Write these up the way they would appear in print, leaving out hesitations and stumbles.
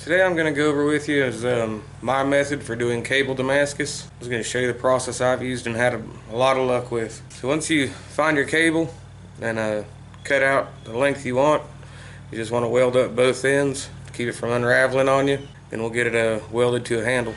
Today I'm going to go over with you is my method for doing cable Damascus. I was going to show you the process I've used and had a lot of luck with. So once you find your cable and cut out the length you want, you just want to weld up both ends to keep it from unraveling on you. Then we'll get it welded to a handle.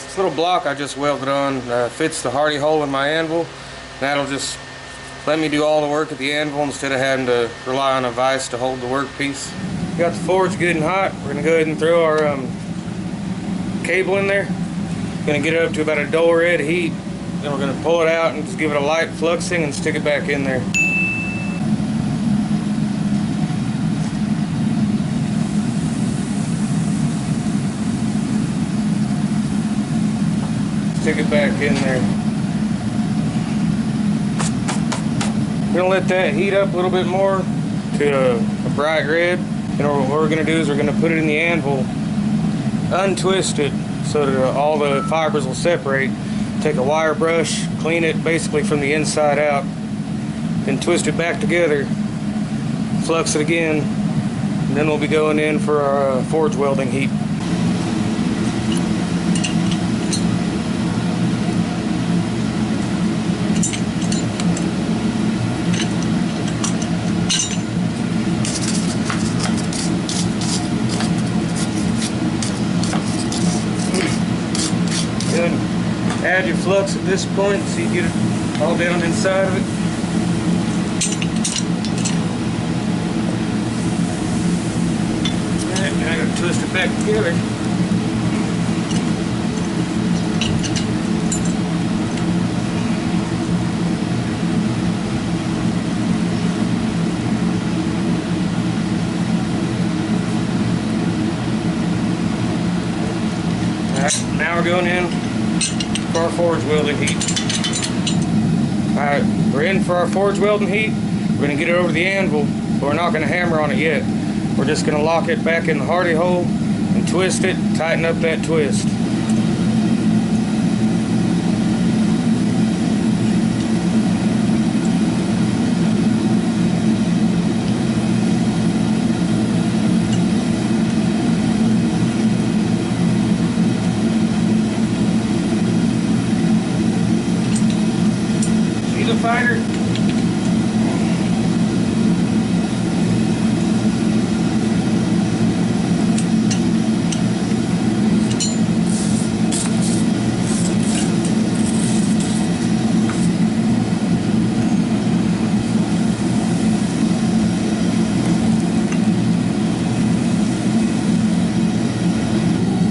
This little block I just welded on fits the hardy hole in my anvil. That'll just let me do all the work at the anvil instead of having to rely on a vise to hold the workpiece. Got the forge good and hot. We're going to go ahead and throw our cable in there. Going to get it up to about a dull red heat. Then we're going to pull it out and just give it a light fluxing and stick it back in there. Stick it back in there. We're going to let that heat up a little bit more to a bright red. And what we're going to do is we're going to put it in the anvil, untwist it so that all the fibers will separate. Take a wire brush, clean it basically from the inside out, then twist it back together, flux it again, and then we'll be going in for our forge welding heat. Add your flux at this point so you get it all down inside of it. Alright, now I gotta twist it back together. Alright, now we're going in for our forge welding heat. Alright, we're in for our forge welding heat. We're going to get it over the anvil, but we're not going to hammer on it yet. We're just going to lock it back in the hardy hole and twist it, tighten up that twist. Fighter.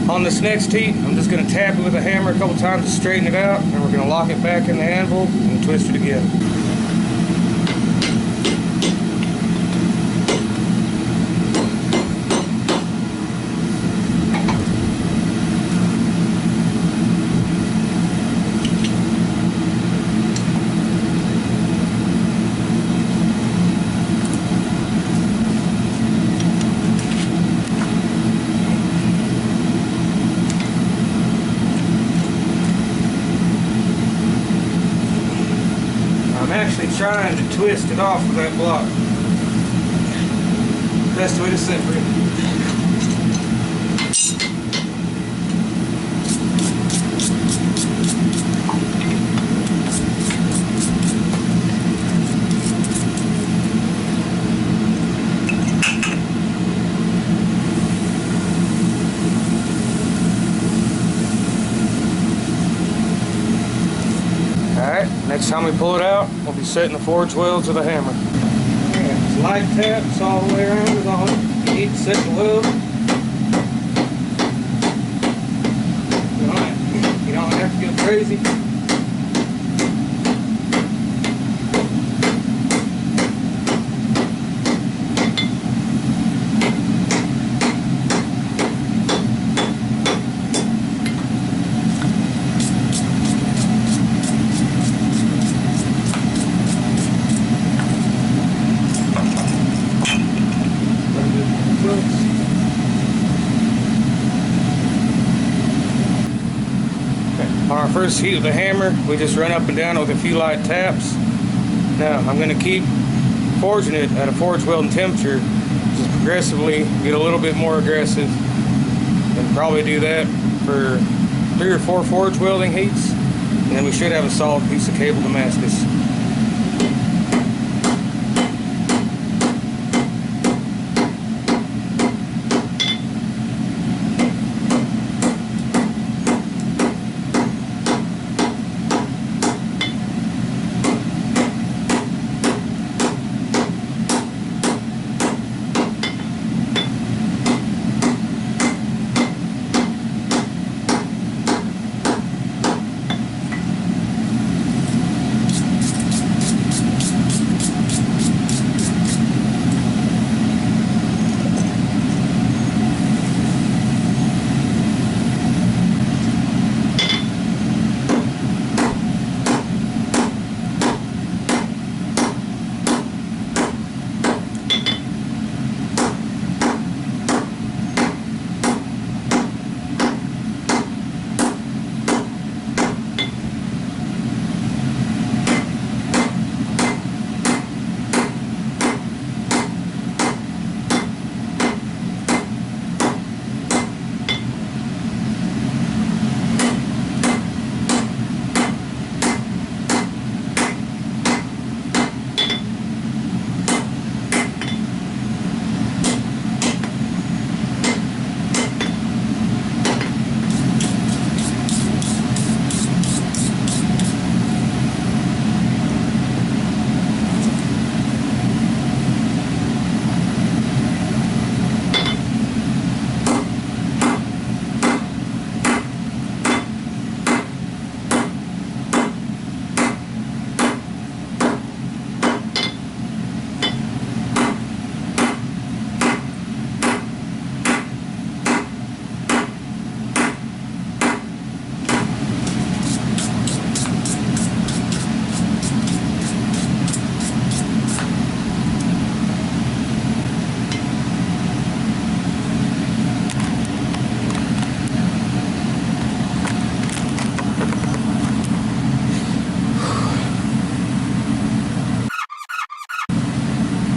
On this next heat, I'm just going to tap it with a hammer a couple times to straighten it out, and we're going to lock it back in the anvil and twist it again. I'm actually trying to twist it off with that block. Best way to separate it. Alright, next time we pull it out, we'll be setting the forge weld to the hammer. Alright, light taps all the way around is all you need to set the weld. You don't have to go crazy. first heat with the hammer, we just run up and down with a few light taps. Now I'm going to keep forging it at a forge welding temperature, just progressively get a little bit more aggressive, and probably do that for 3 or 4 forge welding heats, and then we should have a solid piece of cable Damascus.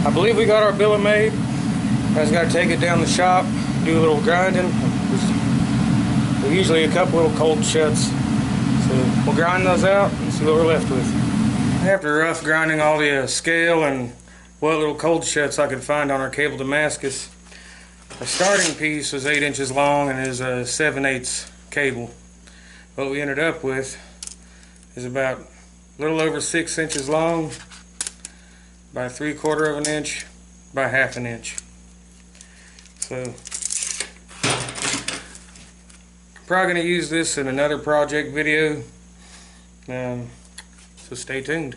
I believe we got our billet made. I just got to take it down the shop, do a little grinding. Usually a couple little cold shuts. So we'll grind those out and see what we're left with. After rough grinding all the scale and what little cold shuts I could find on our cable Damascus, our starting piece was 8 inches long and is a 7/8 cable. What we ended up with is about a little over 6 inches long by 3/4 of an inch by 1/2 an inch. So probably going to use this in another project video, so stay tuned.